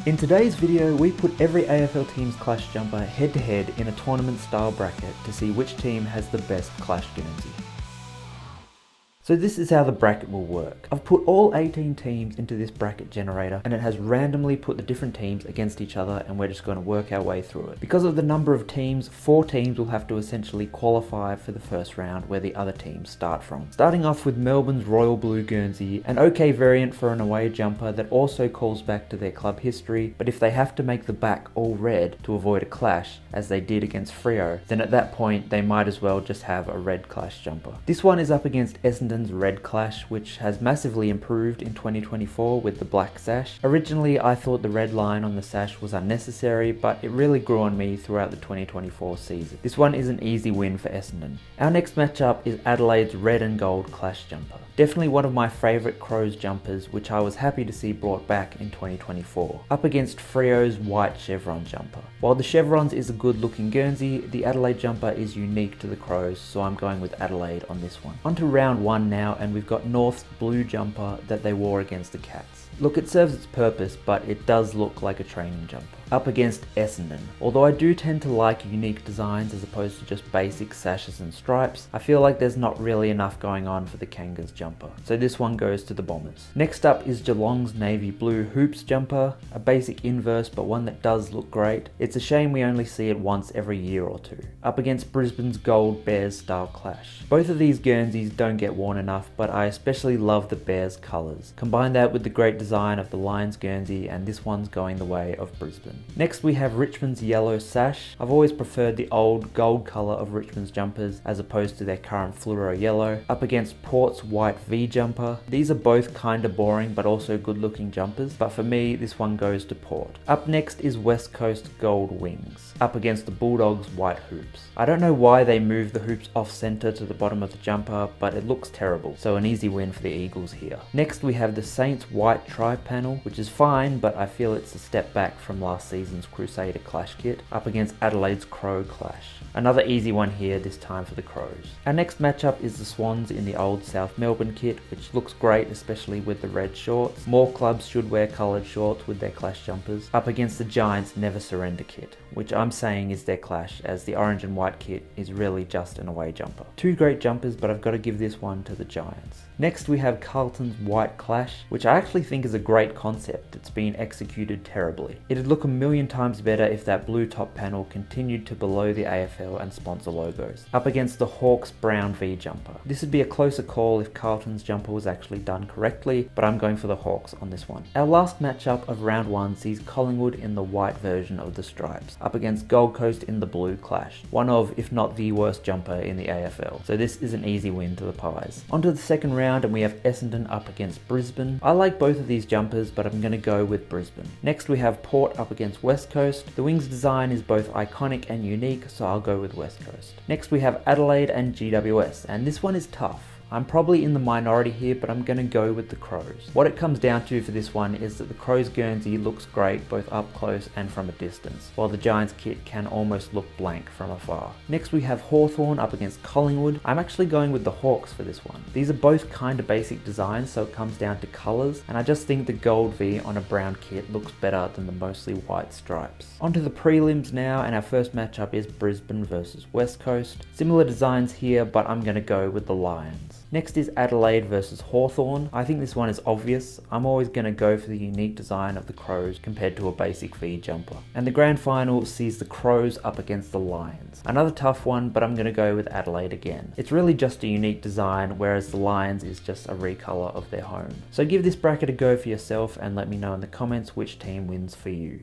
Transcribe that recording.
In today's video, we put every AFL team's clash jumper head to head in a tournament style bracket to see which team has the best clash Guernsey. So this is how the bracket will work. I've put all 18 teams into this bracket generator and it has randomly put the different teams against each other, and we're just going to work our way through it. Because of the number of teams, 4 teams will have to essentially qualify for the first round where the other teams start from. Starting off with Melbourne's Royal Blue Guernsey, an okay variant for an away jumper that also calls back to their club history, but if they have to make the back all red to avoid a clash, as they did against Freo, then at that point they might as well just have a red clash jumper. This one is up against Essendon's Red Clash, which has massively improved in 2024 with the black sash. Originally I thought the red line on the sash was unnecessary, but it really grew on me throughout the 2024 season. This one is an easy win for Essendon. Our next matchup is Adelaide's red and gold clash jumper. Definitely one of my favourite Crows jumpers, which I was happy to see brought back in 2024. Up against Freo's white chevron jumper. While the chevrons is a good looking Guernsey, the Adelaide jumper is unique to the Crows, so I'm going with Adelaide on this one. On to round 1 now, and we've got North's blue jumper that they wore against the Cats. Look, it serves its purpose, but it does look like a training jumper. Up against Essendon. Although I do tend to like unique designs as opposed to just basic sashes and stripes, I feel like there's not really enough going on for the Kangas jumper, so this one goes to the Bombers. Next up is Geelong's navy blue hoops jumper, a basic inverse but one that does look great. It's a shame we only see it once every year or two. Up against Brisbane's gold Bears style clash. Both of these Guernseys don't get worn enough, but I especially love the Bears colours. Combine that with the great design of the Lions Guernsey, and this one's going the way of Brisbane. Next we have Richmond's yellow sash. I've always preferred the old gold colour of Richmond's jumpers as opposed to their current fluoro yellow. Up against Port's white V jumper. These are both kinda boring but also good looking jumpers, but for me this one goes to Port. Up next is West Coast gold wings, up against the Bulldogs white hoops. I don't know why they moved the hoops off centre to the bottom of the jumper, but it looks terrible, so an easy win for the Eagles here. Next we have the Saints white tri panel, which is fine, but I feel it's a step back from last season's Crusader clash kit, up against Adelaide's Crow clash. Another easy one here, this time for the Crows. Our next matchup is the Swans in the old South Melbourne kit, which looks great, especially with the red shorts. More clubs should wear coloured shorts with their clash jumpers, up against the Giants Never Surrender kit, which I'm saying is their clash, as the orange and white kit is really just an away jumper. Two great jumpers, but I've got to give this one to the Giants. Next we have Carlton's white clash, which I actually think is a great concept. It's been executed terribly. It'd look a million times better if that blue top panel continued to below the AFL and sponsor logos. Up against the Hawks brown V jumper. This would be a closer call if Carlton's jumper was actually done correctly, but I'm going for the Hawks on this one. Our last matchup of round 1 sees Collingwood in the white version of the stripes, up against Gold Coast in the blue clash. One of, if not the worst jumper in the AFL, so this is an easy win to the Pies. On to the second round, and we have Essendon up against Brisbane. I like both of these jumpers, but I'm going to go with Brisbane. Next we have Port up against West Coast. The wings design is both iconic and unique, so I'll go with West Coast. Next we have Adelaide and GWS, and this one is tough. I'm probably in the minority here, but I'm going to go with the Crows. What it comes down to for this one is that the Crows Guernsey looks great both up close and from a distance, while the Giants kit can almost look blank from afar. Next we have Hawthorn up against Collingwood. I'm actually going with the Hawks for this one. These are both kinda basic designs, so it comes down to colours, and I just think the gold V on a brown kit looks better than the mostly white stripes. On to the prelims now, and our first matchup is Brisbane versus West Coast. Similar designs here, but I'm going to go with the Lions. Next is Adelaide versus Hawthorn. I think this one is obvious. I'm always going to go for the unique design of the Crows compared to a basic V jumper. And the grand final sees the Crows up against the Lions. Another tough one, but I'm going to go with Adelaide again. It's really just a unique design, whereas the Lions is just a recolor of their home. So give this bracket a go for yourself and let me know in the comments which team wins for you.